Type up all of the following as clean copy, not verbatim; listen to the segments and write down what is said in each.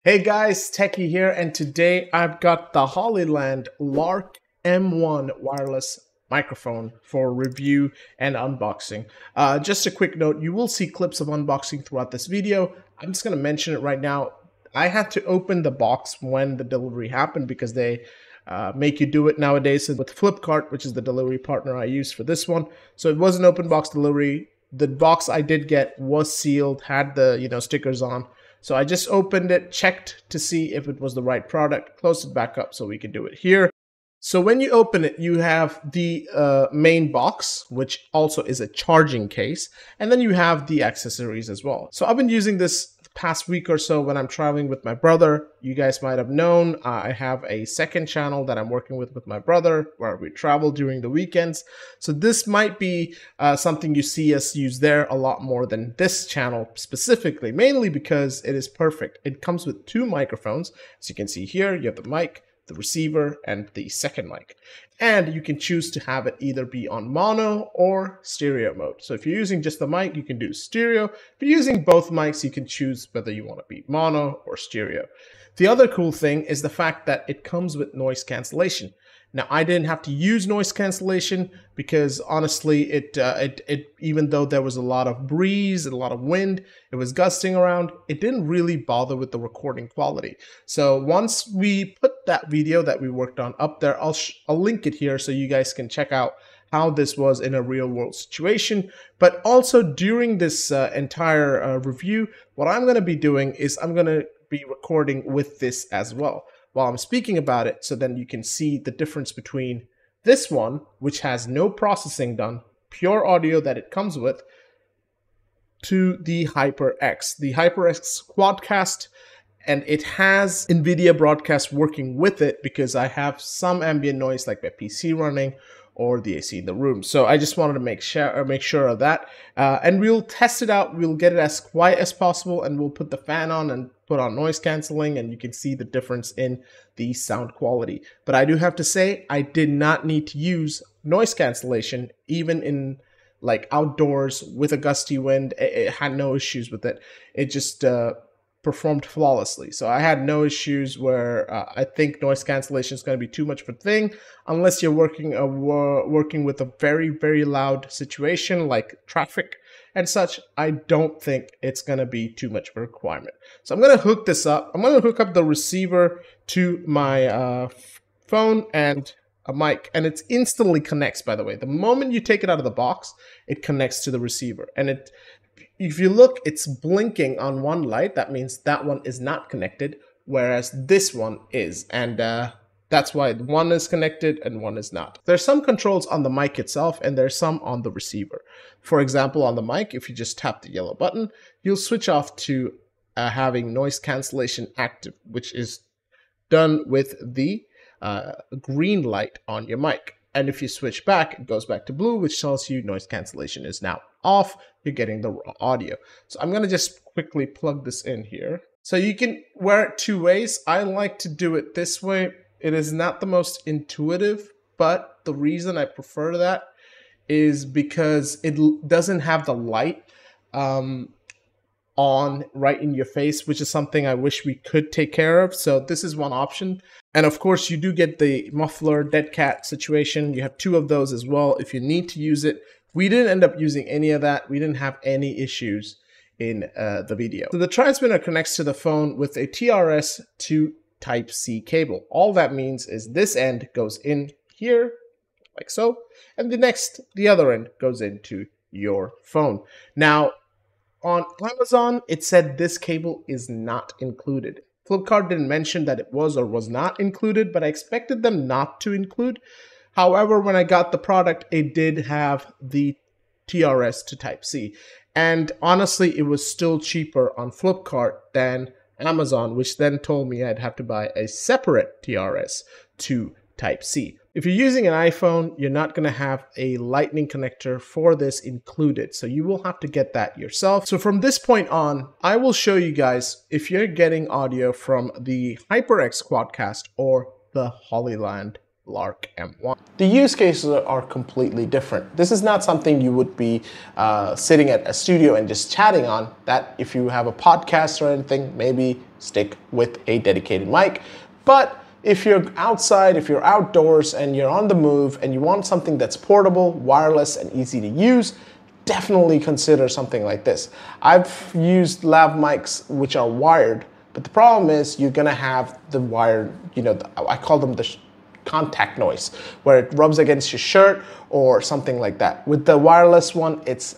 Hey guys, Techie here, and today I've got the Hollyland Lark M1 wireless microphone for review and unboxing. Just a quick note, you will see clips of unboxing throughout this video. I'm just going to mention it right now. I had to open the box when the delivery happened because they make you do it nowadays with Flipkart, which is the delivery partner I use for this one. So it was an open box delivery. The box I did get was sealed, had the stickers on. So I just opened it, checked to see if it was the right product, closed it back up so we can do it here. So when you open it, you have the main box, which also is a charging case, and then you have the accessories as well. So I've been using this past week or so when I'm traveling with my brother. You guys might have known I have a second channel that I'm working with my brother where we travel during the weekends. So this might be something you see us use there a lot more than this channel specifically, mainly because it is perfect. It comes with two microphones. As you can see here, you have the mic, the receiver, and the second mic. And you can choose to have it either be on mono or stereo mode. So if you're using just the mic, you can do stereo. If you're using both mics, you can choose whether you want to be mono or stereo. The other cool thing is the fact that it comes with noise cancellation. Now, I didn't have to use noise cancellation because honestly, it even though there was a lot of breeze and a lot of wind, it was gusting around, it didn't really bother with the recording quality. So once we put that video that we worked on up there, I'll link it here so you guys can check out how this was in a real world situation. But also during this entire review, what I'm going to be doing is I'm going to be recording with this as well while I'm speaking about it, so then you can see the difference between this one, which has no processing done, pure audio that it comes with, to the HyperX. The HyperX Quadcast, and it has NVIDIA Broadcast working with it because I have some ambient noise like my PC running or the AC in the room. So I just wanted to make sure of that. And we'll test it out. We'll get it as quiet as possible, and we'll put the fan on and put on noise canceling, and you can see the difference in the sound quality. But I do have to say, I did not need to use noise cancellation, even in like outdoors with a gusty wind. It had no issues with it. It just performed flawlessly. So I had no issues where I think noise cancellation is going to be too much of a thing unless you're working with a very, very loud situation like traffic and such. I don't think it's going to be too much of a requirement. So I'm going to hook this up. I'm going to hook up the receiver to my phone and a mic, and it instantly connects, by the way. The moment you take it out of the box, it connects to the receiver, and if you look, it's blinking on one light. That means that one is not connected, whereas this one is. And that's why one is connected and one is not. There's some controls on the mic itself, and there's some on the receiver. For example, on the mic, if you just tap the yellow button, you'll switch off to having noise cancellation active, which is done with the green light on your mic. And if you switch back, it goes back to blue, which tells you noise cancellation is now off. You're getting the raw audio. So I'm going to just quickly plug this in here. So you can wear it two ways. I like to do it this way. It is not the most intuitive, but the reason I prefer that is because it doesn't have the light on right in your face, which is something I wish we could take care of. So this is one option. And of course, you do get the muffler dead cat situation. You have two of those as well if you need to use it. We didn't end up using any of that. We didn't have any issues in the video. So the transmitter connects to the phone with a TRS to Type-C cable. All that means is this end goes in here, like so, and the other end goes into your phone. Now, on Amazon, it said this cable is not included. Flipkart didn't mention that it was or was not included, but I expected them not to include. However, when I got the product, it did have the TRS to Type-C. And honestly, it was still cheaper on Flipkart than Amazon, which then told me I'd have to buy a separate TRS to Type-C. If you're using an iPhone, you're not going to have a lightning connector for this included, so you will have to get that yourself. So from this point on, I will show you guys if you're getting audio from the HyperX Quadcast or the Hollyland Lark M1. The use cases are completely different. This is not something you would be sitting at a studio and just chatting on. That if you have a podcast or anything, maybe stick with a dedicated mic. But if you're outside, if you're outdoors and you're on the move and you want something that's portable, wireless, and easy to use, definitely consider something like this. I've used lav mics which are wired, but the problem is you're gonna have the wire, I call them the contact noise, where it rubs against your shirt or something like that. With the wireless one, it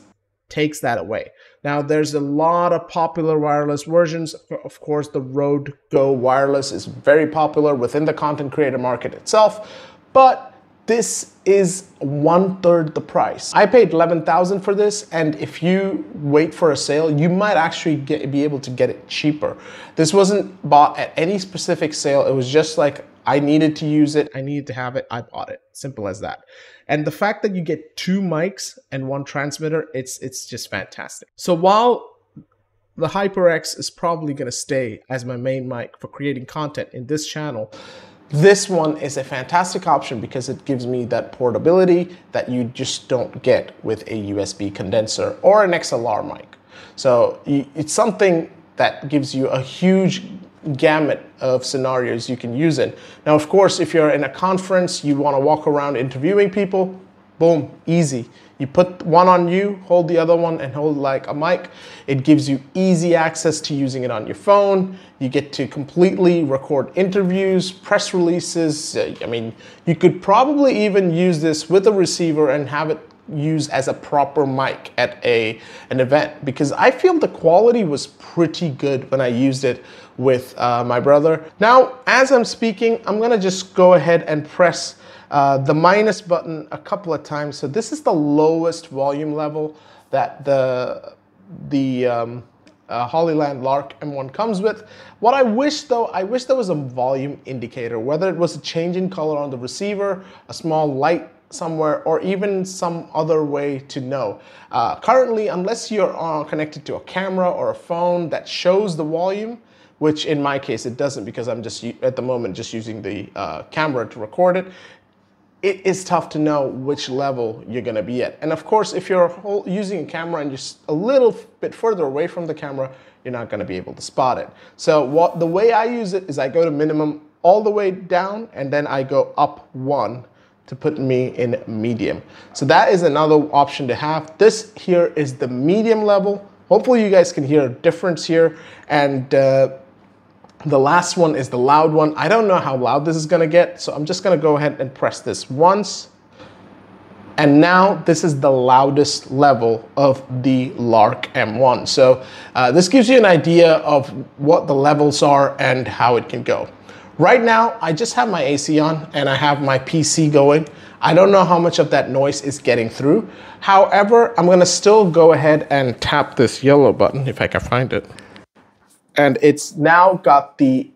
takes that away. Now, there's a lot of popular wireless versions. Of course, the Rode Go wireless is very popular within the content creator market itself, but this is 1/3 the price. I paid $11,000 for this, and if you wait for a sale, you might actually be able to get it cheaper. This wasn't bought at any specific sale. It was just like, I needed to use it, I needed to have it, I bought it. Simple as that. And the fact that you get 2 mics and 1 transmitter, it's just fantastic. So while the HyperX is probably gonna stay as my main mic for creating content in this channel, this one is a fantastic option because it gives me that portability that you just don't get with a USB condenser or an XLR mic. So it's something that gives you a huge gamut of scenarios you can use it. Now, of course, if you're in a conference, you want to walk around interviewing people, boom, easy. You put one on you, hold the other one, and hold like a mic. It gives you easy access to using it on your phone. You get to completely record interviews, press releases. I mean, you could probably even use this with a receiver and have it used as a proper mic at an event, because I feel the quality was pretty good when I used it with my brother. Now, as I'm speaking, I'm gonna just go ahead and press the minus button a couple of times. So this is the lowest volume level that the Hollyland Lark M1 comes with. What I wish though, I wish there was a volume indicator, whether it was a change in color on the receiver, a small light somewhere, or even some other way to know. Currently, unless you're connected to a camera or a phone that shows the volume, which in my case it doesn't because I'm just at the moment just using the camera to record it, it is tough to know which level you're gonna be at. And of course, if you're using a camera and just a little bit further away from the camera, you're not gonna be able to spot it. So the way I use it is I go to minimum all the way down, and then I go up 1 to put me in medium. So that is another option to have. This here is the medium level. Hopefully you guys can hear a difference here. And the last one is the loud one. I don't know how loud this is gonna get, so I'm just gonna go ahead and press this once. And now this is the loudest level of the Lark M1. So this gives you an idea of what the levels are and how it can go. Right now, I just have my AC on and I have my PC going. I don't know how much of that noise is getting through. However, I'm gonna still go ahead and tap this yellow button if I can find it. And it's now got the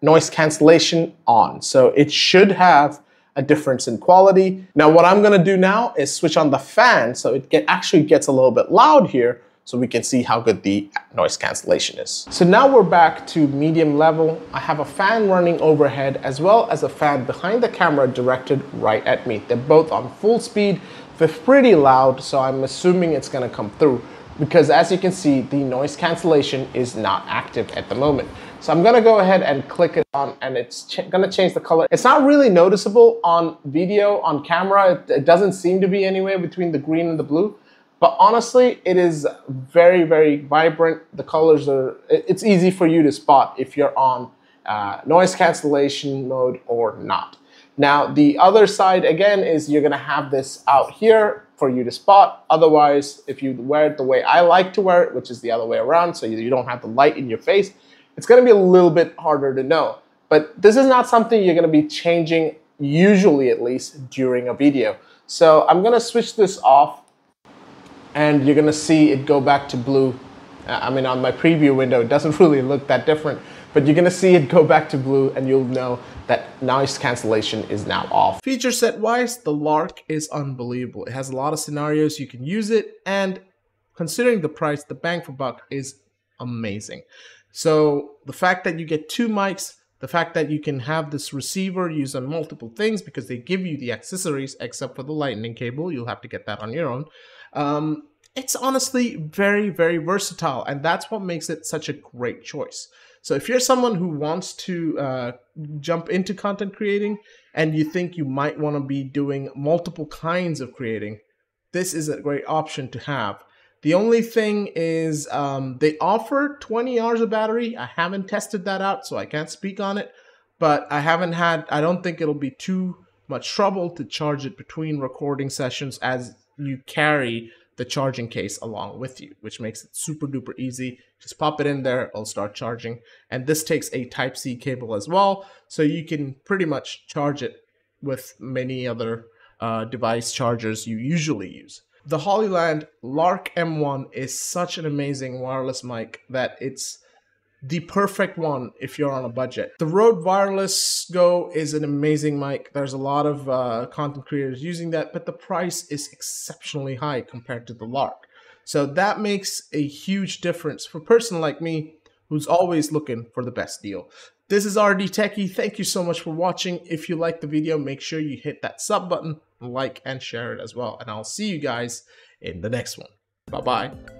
noise cancellation on. So it should have a difference in quality. Now, what I'm gonna do now is switch on the fan so it actually gets a little bit loud here, so we can see how good the noise cancellation is. So now we're back to medium level. I have a fan running overhead as well as a fan behind the camera directed right at me. They're both on full speed. They're pretty loud, so I'm assuming it's gonna come through, because as you can see, the noise cancellation is not active at the moment. So I'm gonna go ahead and click it on, and it's gonna change the color. It's not really noticeable on video, on camera. It doesn't seem to be anywhere between the green and the blue. But honestly, it is very, very vibrant. The colors it's easy for you to spot if you're on noise cancellation mode or not. Now, the other side, again, is you're gonna have this out here for you to spot. Otherwise, if you wear it the way I like to wear it, which is the other way around, so you don't have the light in your face, it's gonna be a little bit harder to know. But this is not something you're gonna be changing, usually at least, during a video. So I'm gonna switch this off, and you're gonna see it go back to blue. I mean, on my preview window, it doesn't really look that different, but you're gonna see it go back to blue, and you'll know that noise cancellation is now off. Feature set wise, the Lark is unbelievable. It has a lot of scenarios you can use it, and considering the price, the bang for buck is amazing. So the fact that you get 2 mics, The fact that you can have this receiver used on multiple things because they give you the accessories, except for the lightning cable, you'll have to get that on your own. It's honestly very, very versatile, and that's what makes it such a great choice. So if you're someone who wants to jump into content creating and you think you might want to be doing multiple kinds of creating, this is a great option to have. The only thing is they offer 20 hours of battery. I haven't tested that out, so I can't speak on it, but I don't think it'll be too much trouble to charge it between recording sessions, as you carry the charging case along with you, which makes it super duper easy. Just pop it in there, it'll start charging. And this takes a Type-C cable as well, so you can pretty much charge it with many other device chargers you usually use. The Hollyland Lark M1 is such an amazing wireless mic that it's the perfect one if you're on a budget. The Rode Wireless Go is an amazing mic. There's a lot of content creators using that, but the price is exceptionally high compared to the Lark. So that makes a huge difference for a person like me who's always looking for the best deal. This is RD Techie. Thank you so much for watching. If you liked the video, make sure you hit that sub button, like, and share it as well. And I'll see you guys in the next one. Bye-bye.